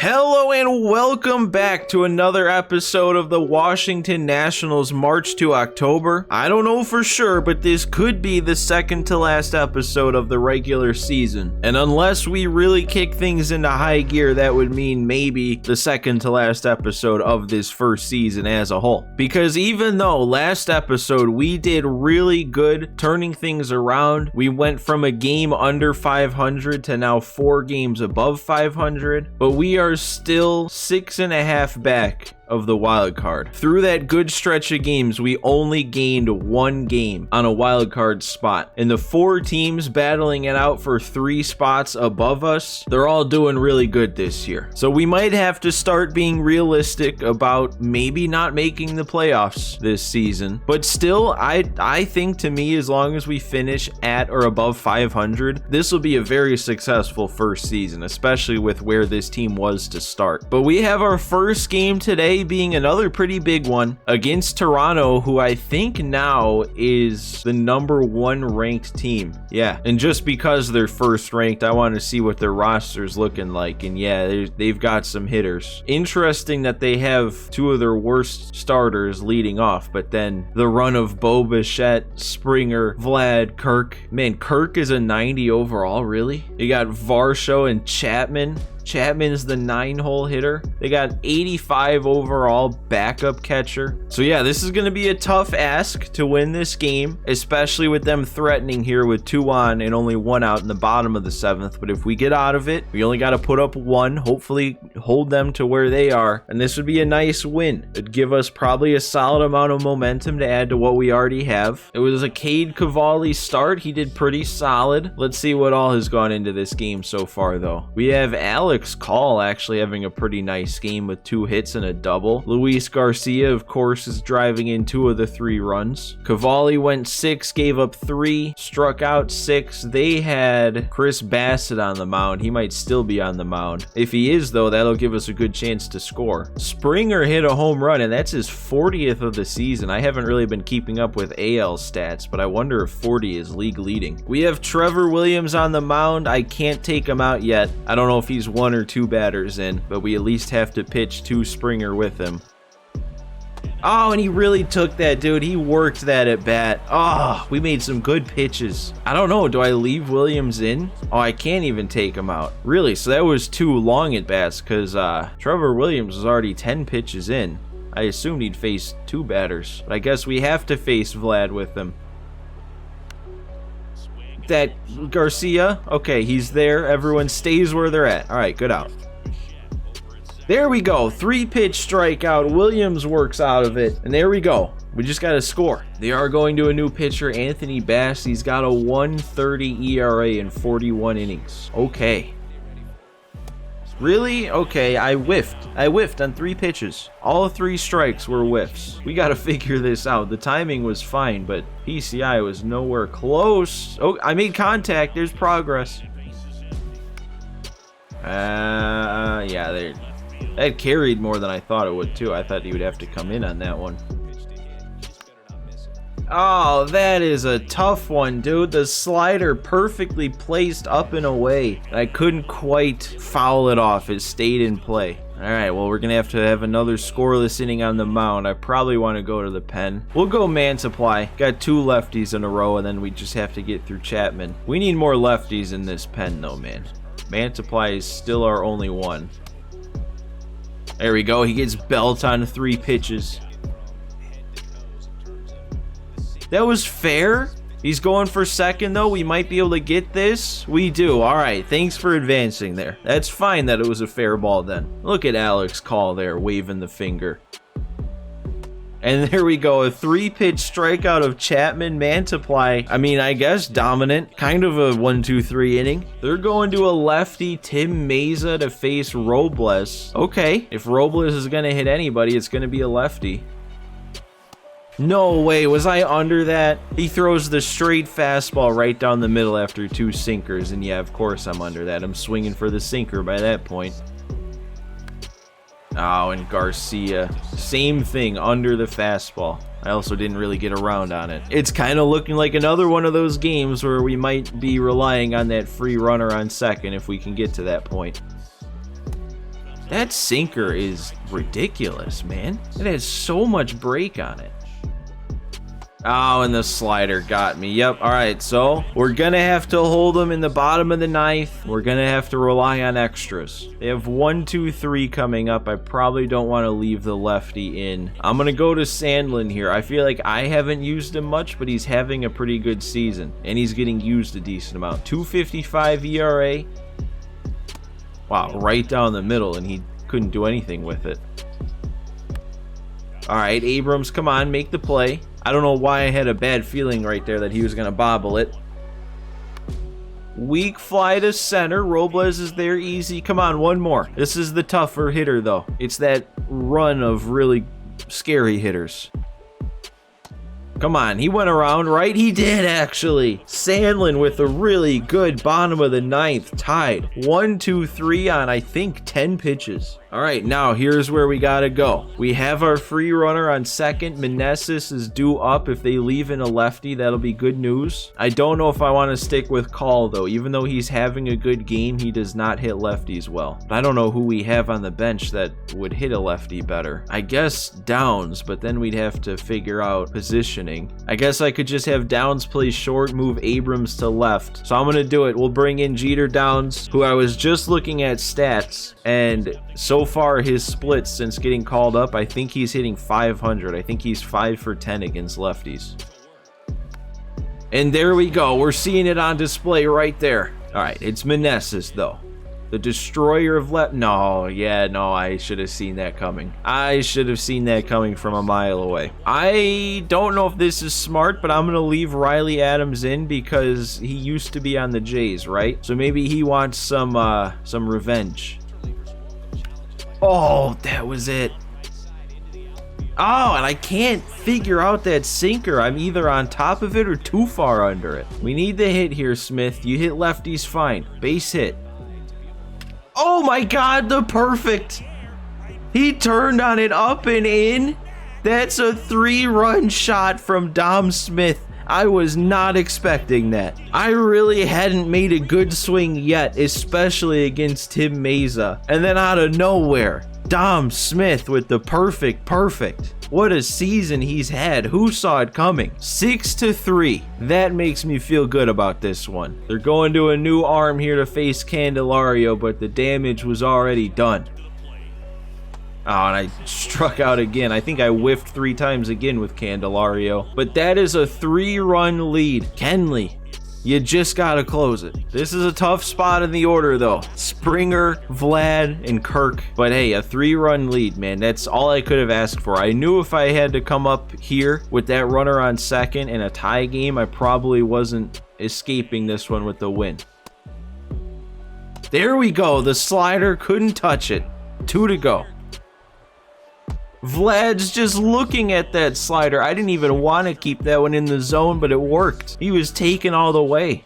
Hello and welcome back to another episode of the Washington Nationals March to October. I don't know for sure, but this could be the second to last episode of the regular season. And unless we really kick things into high gear, that would mean maybe the second to last episode of this first season as a whole. Because even though last episode we did really good turning things around, we went from a game under 500 to now 4 games above 500, but we are still 6.5 back of the wild card. Through that good stretch of games, we only gained 1 game on a wild card spot. And the 4 teams battling it out for 3 spots above us, they're all doing really good this year. So we might have to start being realistic about maybe not making the playoffs this season. But still, I think to me, as long as we finish at or above 500, this will be a very successful first season, especially with where this team was to start. But we have our first game today being another pretty big one against Toronto, who I think now is the #1 ranked team. Yeah, and just because they're first ranked, I want to see what their roster's looking like. And yeah, they've got some hitters. Interesting that they have 2 of their worst starters leading off, but then the run of Bo Bichette, Springer, Vlad, Kirk. Man, Kirk is a 90 overall, really? You got Varsho and Chapman. Chapman's the 9-hole hitter. They got 85 overall backup catcher. So yeah, this is going to be a tough ask to win this game, especially with them threatening here with 2 on and only 1 out in the bottom of the 7th. But if we get out of it, we only got to put up 1, hopefully hold them to where they are. And this would be a nice win. It'd give us probably a solid amount of momentum to add to what we already have. It was a Cade Cavalli start. He did pretty solid. Let's see what all has gone into this game so far though. We have Alex Call actually having a pretty nice game with 2 hits and a double. Luis Garcia, of course, is driving in 2 of the 3 runs. Cavalli went 6, gave up 3, struck out 6. They had Chris Bassett on the mound. He might still be on the mound. If he is, though, that'll give us a good chance to score. Springer hit a home run, and that's his 40th of the season. I haven't really been keeping up with AL stats, but I wonder if 40 is league leading. We have Trevor Williams on the mound. I can't take him out yet. I don't know if he's 1 or 2 batters in, but we at least have to pitch to Springer with him. Oh, and he really took that, dude. He worked that at bat. Oh, we made some good pitches. I don't know. Do I leave Williams in? Oh, I can't even take him out. Really? So that was 2 long at bats because Trevor Williams was already 10 pitches in. I assumed he'd face 2 batters, but I guess we have to face Vlad with him. That Garcia, okay, he's there. Everyone stays where they're at. All right, good out. There we go. 3-pitch strikeout. Williams works out of it, and there we go. We just got to score. They are going to a new pitcher, Anthony Bass. He's got a 1.30 ERA in 41 innings. Okay. Really? Okay, I whiffed. I whiffed on 3 pitches. All 3 strikes were whiffs. We got to figure this out. The timing was fine, but PCI was nowhere close. Oh, I made contact. There's progress. Yeah, that carried more than I thought it would, too. I thought he would have to come in on that one. Oh, that is a tough one, dude. The slider perfectly placed up and away. I couldn't quite foul it off. It stayed in play. All right, well, we're going to have another scoreless inning on the mound. I probably want to go to the pen. We'll go man supply. Got 2 lefties in a row, and then we just have to get through Chapman. We need more lefties in this pen, though, man. Man supply is still our only one. There we go. He gets belt on 3 pitches. That was fair. He's going for second, though. We might be able to get this. We do. All right. Thanks for advancing there. That's fine that it was a fair ball then. Look at Alex Call there waving the finger. And there we go. A 3-pitch strikeout of Chapman. Man supply, I mean, I guess dominant. Kind of a 1-2-3 inning. They're going to a lefty, Tim Meza, to face Robles. Okay. If Robles is going to hit anybody, it's going to be a lefty. No way, was I under that? He throws the straight fastball right down the middle after 2 sinkers, and yeah, of course I'm under that. I'm swinging for the sinker by that point. Oh, and Garcia, same thing, under the fastball. I also didn't really get around on it. It's kind of looking like another one of those games where we might be relying on that free runner on second if we can get to that point. That sinker is ridiculous, man. It has so much break on it. Oh, and the slider got me. Yep. All right, so we're going to have to hold them in the bottom of the ninth. We're going to have to rely on extras. They have 1, 2, 3 coming up. I probably don't want to leave the lefty in. I'm going to go to Sandlin here. I feel like I haven't used him much, but he's having a pretty good season, and he's getting used a decent amount. 2.55 ERA. Wow, right down the middle, and he couldn't do anything with it. All right, Abrams, come on, make the play. I don't know why I had a bad feeling right there that he was going to bobble it. Weak fly to center. Robles is there easy. Come on, one more. This is the tougher hitter, though. It's that run of really scary hitters. Come on, he went around, right? He did, actually. Sandlin with a really good bottom of the ninth, tied. 1, 2, 3 on, I think, 10 pitches. All right, now here's where we gotta go. We have our free runner on second. Meneses is due up. If they leave in a lefty, that'll be good news. I don't know if I want to stick with Call, though. Even though he's having a good game, he does not hit lefties well. But I don't know who we have on the bench that would hit a lefty better. I guess Downs, but then we'd have to figure out positioning. I guess I could just have Downs play short, move Abrams to left. So I'm gonna do it. We'll bring in Jeter Downs, who I was just looking at stats, and so far his splits since getting called up, I think he's hitting 500. I think he's 5 for 10 against lefties. And there we go. We're seeing it on display right there. All right, it's Meneses though. The destroyer of no, I should have seen that coming. I should have seen that coming from a mile away. I don't know if this is smart, but I'm going to leave Riley Adams in because he used to be on the Jays, right? So maybe he wants some revenge. Oh, that was it. Oh, and I can't figure out that sinker. I'm either on top of it or too far under it. We need the hit here, Smith. You hit lefties fine. Base hit. Oh my God, the perfect. He turned on it up and in. That's a 3-run shot from Dom Smith. I was not expecting that. I really hadn't made a good swing yet, especially against Tim Meza. And then out of nowhere, Dom Smith with the perfect. What a season he's had. Who saw it coming? 6-3. That makes me feel good about this one. They're going to a new arm here to face Candelario, but the damage was already done. Oh, and I struck out again. I think I whiffed 3 times again with Candelario. But that is a 3-run lead. Kenley, you just gotta close it. This is a tough spot in the order, though. Springer, Vlad, and Kirk. But hey, a 3-run lead, man. That's all I could have asked for. I knew if I had to come up here with that runner on second in a tie game, I probably wasn't escaping this one with the win. There we go. The slider couldn't touch it. 2 to go. Vlad's just looking at that slider. I didn't even want to keep that one in the zone, but it worked. He was taken all the way.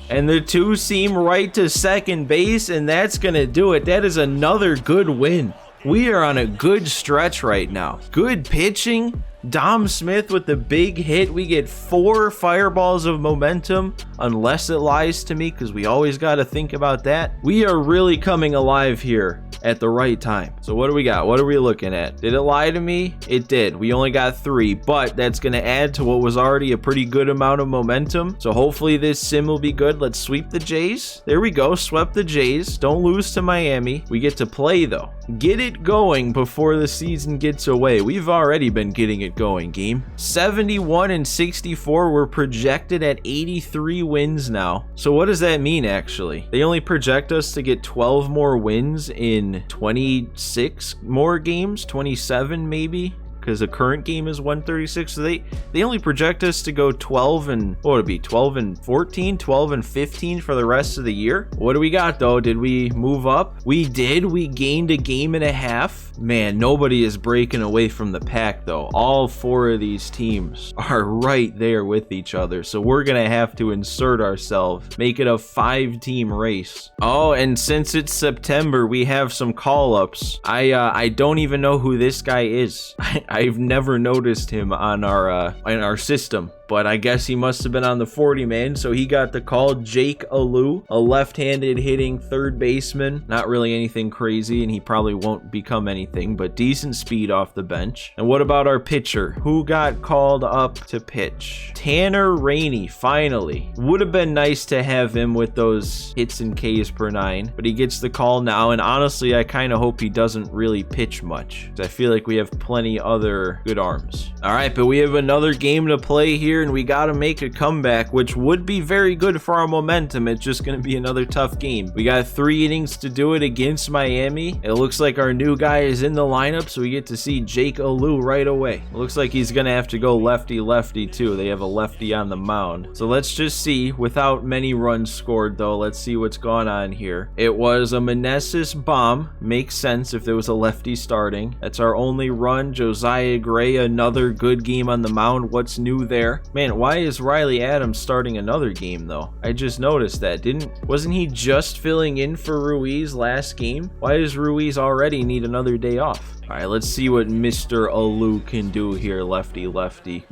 And the 2-seam right to second base, and that's going to do it. That is another good win. We are on a good stretch right now. Good pitching. Dom Smith with the big hit. We get 4 fireballs of momentum, unless it lies to me, because we always got to think about that. We are really coming alive here at the right time. So what do we got? What are we looking at? Did it lie to me? It did. We only got 3, but that's going to add to what was already a pretty good amount of momentum. So hopefully this sim will be good. Let's sweep the Jays. There we go. Swept the Jays. Don't lose to Miami. We get to play though. Get it going before the season gets away. We've already been getting it going, game. 71-64. We're projected at 83 wins now. So what does that mean, actually? They only project us to get 12 more wins in 26 more games, 27 maybe, because the current game is 136. So they only project us to go 12 and what would it be, 12 and 14, 12 and 15 for the rest of the year. What do we got though? Did we move up? We did. We gained a game and a half. Man, nobody is breaking away from the pack though. All 4 of these teams are right there with each other. So we're gonna have to insert ourselves, make it a 5-team race. Oh, and since it's September, we have some call-ups. I don't even know who this guy is. I've never noticed him on our system, but I guess he must have been on the 40-man, so he got the call. Jake Alou, a left-handed hitting third baseman. Not really anything crazy, and he probably won't become anything, but decent speed off the bench. And what about our pitcher? Who got called up to pitch? Tanner Rainey, finally. Would have been nice to have him with those hits and Ks per 9, but he gets the call now, and honestly, I kind of hope he doesn't really pitch much, because I feel like we have plenty other good arms. All right, but we have another game to play here, and we got to make a comeback, which would be very good for our momentum. It's just going to be another tough game. We got 3 innings to do it against Miami. It looks like our new guy is in the lineup, so we get to see Jake Alou right away. It looks like he's going to have to go lefty-lefty too. They have a lefty on the mound. So let's just see. Without many runs scored though, let's see what's going on here. It was a Meneses bomb. Makes sense if there was a lefty starting. That's our only run. Josiah Gray, another good game on the mound. What's new there? Man, why is Riley Adams starting another game though? I just noticed that. Wasn't he just filling in for Ruiz last game? Why does Ruiz already need another day off? All right, let's see what Mr. Alou can do here, lefty-lefty.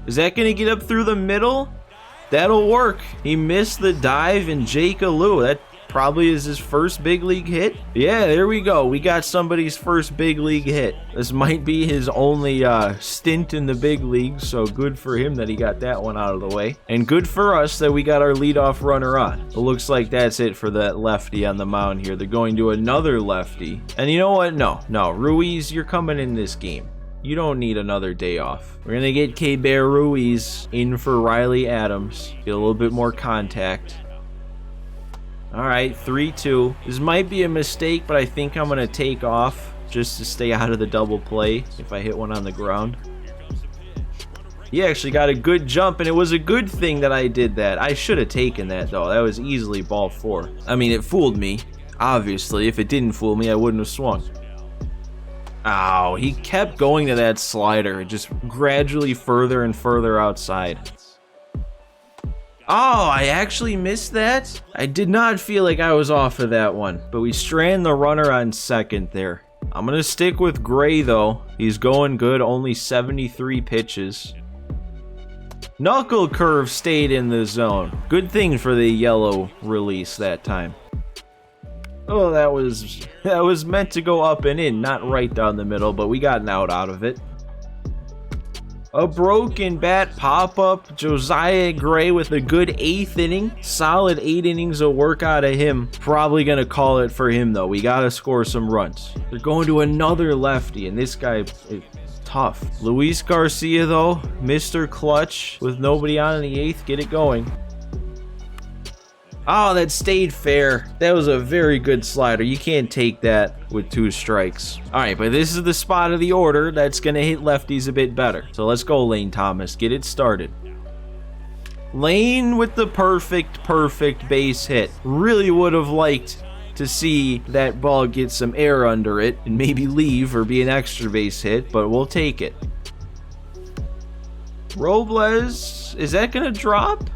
Is that going to get up through the middle? That'll work. He missed the dive, and Jake Alou, that probably is his first big league hit. Yeah, there we go. We got somebody's first big league hit. This might be his only stint in the big leagues, so good for him that he got that one out of the way. And good for us that we got our leadoff runner on. It looks like that's it for that lefty on the mound here. They're going to another lefty. And you know what? No, Ruiz, you're coming in this game. You don't need another day off. We're going to get Keibert Ruiz in for Riley Adams. Get a little bit more contact. All right, 3-2. This might be a mistake, but I think I'm going to take off just to stay out of the double play if I hit one on the ground. He actually got a good jump, and it was a good thing that I did that. I should have taken that, though. That was easily ball 4. I mean, it fooled me. Obviously, if it didn't fool me, I wouldn't have swung. Ow, he kept going to that slider, just gradually further and further outside. Oh, I actually missed that? I did not feel like I was off of that one, but we strand the runner on second there. I'm going to stick with Gray, though. He's going good, only 73 pitches. Knuckle curve stayed in the zone. Good thing for the yellow release that time. Oh, that was meant to go up and in, not right down the middle, but we got an out of it. A broken bat pop-up. Josiah Gray with a good 8th inning. Solid 8 innings of work out of him. Probably going to call it for him, though. We got to score some runs. They're going to another lefty, and this guy is tough. Luis Garcia, though, Mr. Clutch with nobody on in the 8th. Get it going. Oh, that stayed fair. That was a very good slider. You can't take that with 2 strikes. All right, but this is the spot of the order that's going to hit lefties a bit better. So let's go, Lane Thomas. Get it started. Lane with the perfect base hit. Really would have liked to see that ball get some air under it and maybe leave or be an extra base hit, but we'll take it. Robles, is that going to drop?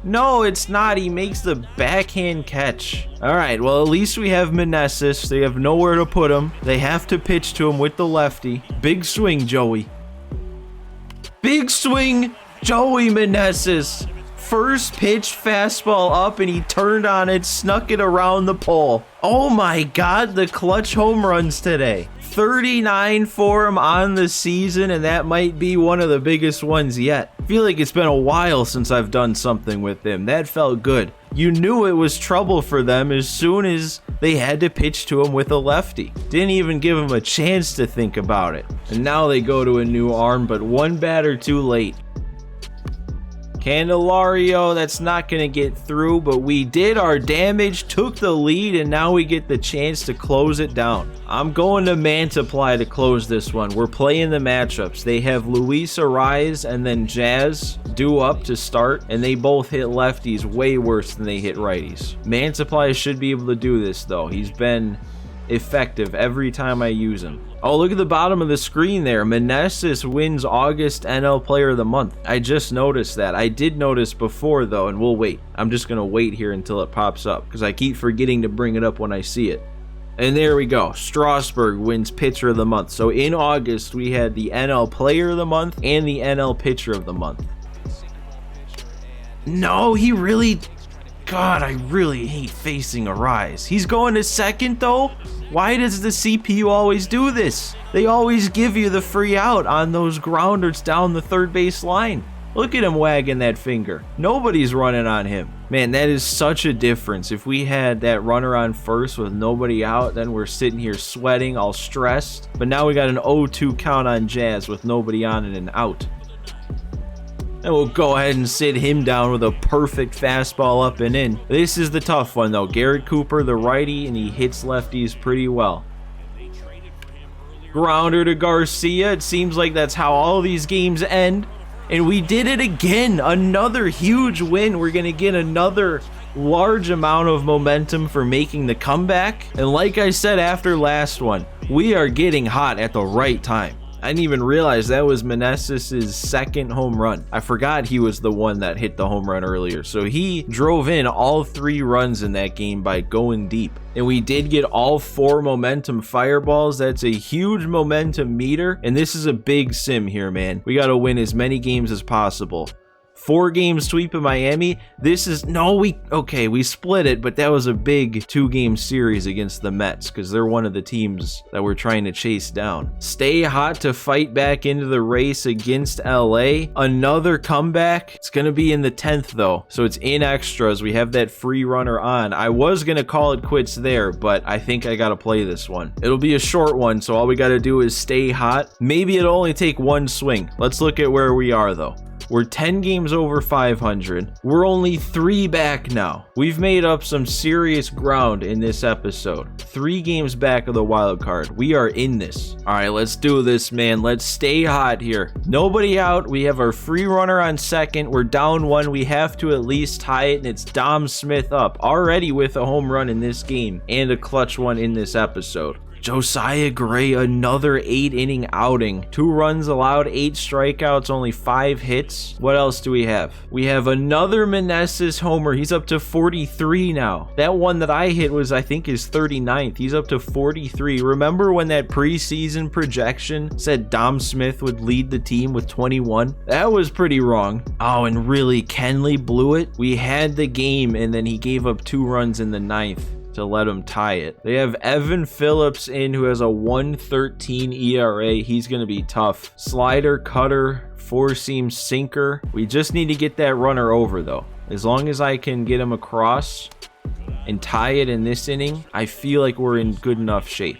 No, it's not. He makes the backhand catch. All right, well, at least we have Meneses. They have nowhere to put him. They have to pitch to him with the lefty. Big swing, Joey. Big swing, Joey Meneses. First pitch fastball up, and he turned on it, snuck it around the pole. Oh my God, the clutch home runs today. 39 for him on the season, and that might be one of the biggest ones yet. I feel like it's been a while since I've done something with him. That felt good. You knew it was trouble for them as soon as they had to pitch to him with a lefty. Didn't even give him a chance to think about it. And now they go to a new arm, but one batter too late. Candelario, that's not going to get through, but we did our damage, took the lead, and now we get the chance to close it down. I'm going to Mantiply to close this one. We're playing the matchups. They have Luis Ariz and then Jazz due up to start, and they both hit lefties way worse than they hit righties. Mantiply should be able to do this, though. He's been effective every time I use him. Oh, look at the bottom of the screen there. Meneses wins August NL Player of the Month. I just noticed that. I did notice before, though, and we'll wait. I'm just going to wait here until it pops up because I keep forgetting to bring it up when I see it. And there we go. Strasburg wins Pitcher of the Month. So in August, we had the NL Player of the Month and the NL Pitcher of the Month. No, he really... God, I really hate facing Arise. He's going to second, though? Why does the CPU always do this? They always give you the free out on those grounders down the third base line. Look at him wagging that finger. Nobody's running on him. Man, that is such a difference. If we had that runner on first with nobody out, then we're sitting here sweating, all stressed. But now we got an 0-2 count on Jazz with nobody on and an out. And we'll go ahead and sit him down with a perfect fastball up and in. This is the tough one, though. Garrett Cooper, the righty, and he hits lefties pretty well. Grounder to Garcia. It seems like that's how all these games end. And we did it again. Another huge win. We're going to get another large amount of momentum for making the comeback. And like I said after last one, we are getting hot at the right time. I didn't even realize that was Meneses' second home run. I forgot he was the one that hit the home run earlier. So he drove in all 3 runs in that game by going deep. And we did get all 4 momentum fireballs. That's a huge momentum meter. And this is a big sim here, man. We got to win as many games as possible. 4-game sweep in Miami. This is we split it, but that was a big 2-game series against the Mets because they're one of the teams that we're trying to chase down. Stay hot to fight back into the race against LA. Another comeback. It's gonna be in the 10th though, so it's in extras. We have that free runner on. I was gonna call it quits there, but I think I gotta play this one. It'll be a short one, so all we gotta do is stay hot. Maybe it'll only take 1 swing. Let's look at where we are though. We're 10 games over 500. We're only 3 back now. We've made up some serious ground in this episode. 3 games back of the wild card. We are in this. All right, let's do this, man. Let's stay hot here. Nobody out. We have our free runner on second. We're down 1. We have to at least tie it, and it's Dom Smith up already with a home run in this game and a clutch one in this episode. Josiah Gray, another 8-inning outing. 2 runs allowed, 8 strikeouts, only 5 hits. What else do we have? We have another Meneses homer. He's up to 43 now. That one that I hit was, I think, his 39th. He's up to 43. Remember when that preseason projection said Dom Smith would lead the team with 21? That was pretty wrong. Oh, and really, Kenley blew it. We had the game, and then he gave up 2 runs in the 9th. To let him tie it. They have Evan Phillips in, who has a 1.13 ERA. He's going to be tough. Slider, cutter, 4-seam sinker. We just need to get that runner over though. As long as I can get him across and tie it in this inning, I feel like we're in good enough shape.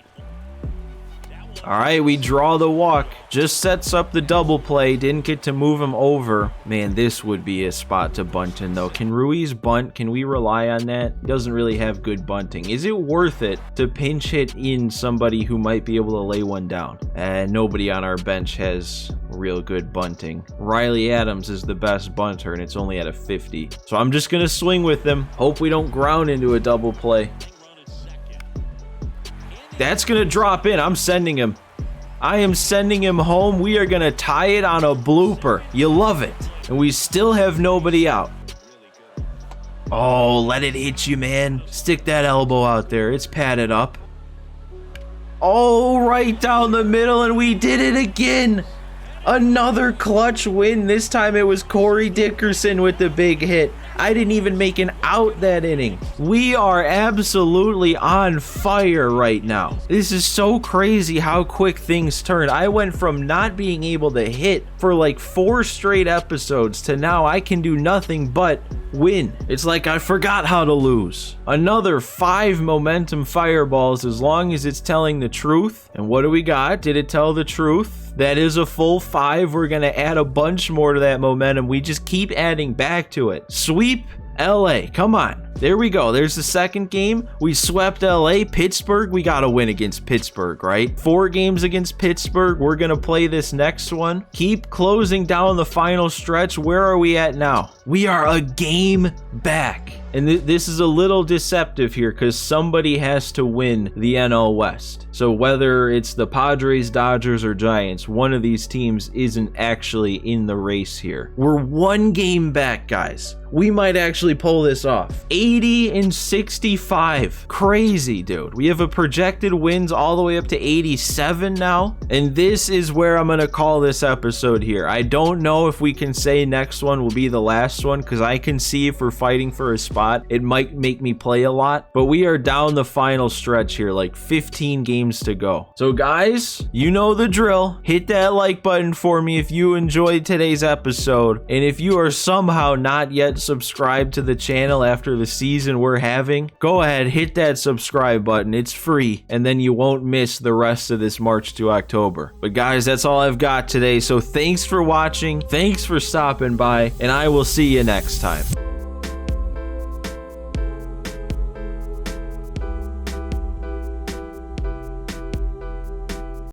All right, we draw the walk. Just sets up the double play. Didn't get to move him over. Man, this would be a spot to bunt in, though. Can Ruiz bunt? Can we rely on that? He doesn't really have good bunting. Is it worth it to pinch hit in somebody who might be able to lay one down? And nobody on our bench has real good bunting. Riley Adams is the best bunter, and it's only at a 50. So I'm just going to swing with them. Hope we don't ground into a double play. That's going to drop in. I'm sending him. I am sending him home. We are going to tie it on a blooper. You love it. And we still have nobody out. Oh, let it hit you, man. Stick that elbow out there. It's padded up. Oh, right down the middle, and we did it again. Another clutch win. This time it was Corey Dickerson with the big hit. I didn't even make an out that inning. We are absolutely on fire right now. This is so crazy how quick things turn. I went from not being able to hit for like 4 straight episodes to now I can do nothing but win. It's like I forgot how to lose. Another 5 momentum fireballs as long as it's telling the truth. And what do we got? Did it tell the truth? That is a full 5. We're going to add a bunch more to that momentum. We just keep adding back to it. Sweep LA. Come on. There we go. There's the second game. We swept LA. Pittsburgh. We got to win against Pittsburgh, right? 4 games against Pittsburgh. We're going to play this next one. Keep closing down the final stretch. Where are we at now? We are a game back. And this is a little deceptive here because somebody has to win the NL West. So whether it's the Padres, Dodgers, or Giants, one of these teams isn't actually in the race here. We're one game back, guys. We might actually pull this off. 80-65. Crazy, dude. We have a projected wins all the way up to 87 now. And this is where I'm going to call this episode here. I don't know if we can say next one will be the last one because I can see if we're fighting for a spot, it might make me play a lot. But we are down the final stretch here, like 15 games to go. So guys, you know the drill. Hit that like button for me if you enjoyed today's episode. And if you are somehow not yet subscribed to the channel after the season we're having, go ahead, hit that subscribe button. It's free, and then you won't miss the rest of this March to October. But guys, that's all I've got today. So thanks for watching. Thanks for stopping by, and I will see you next time.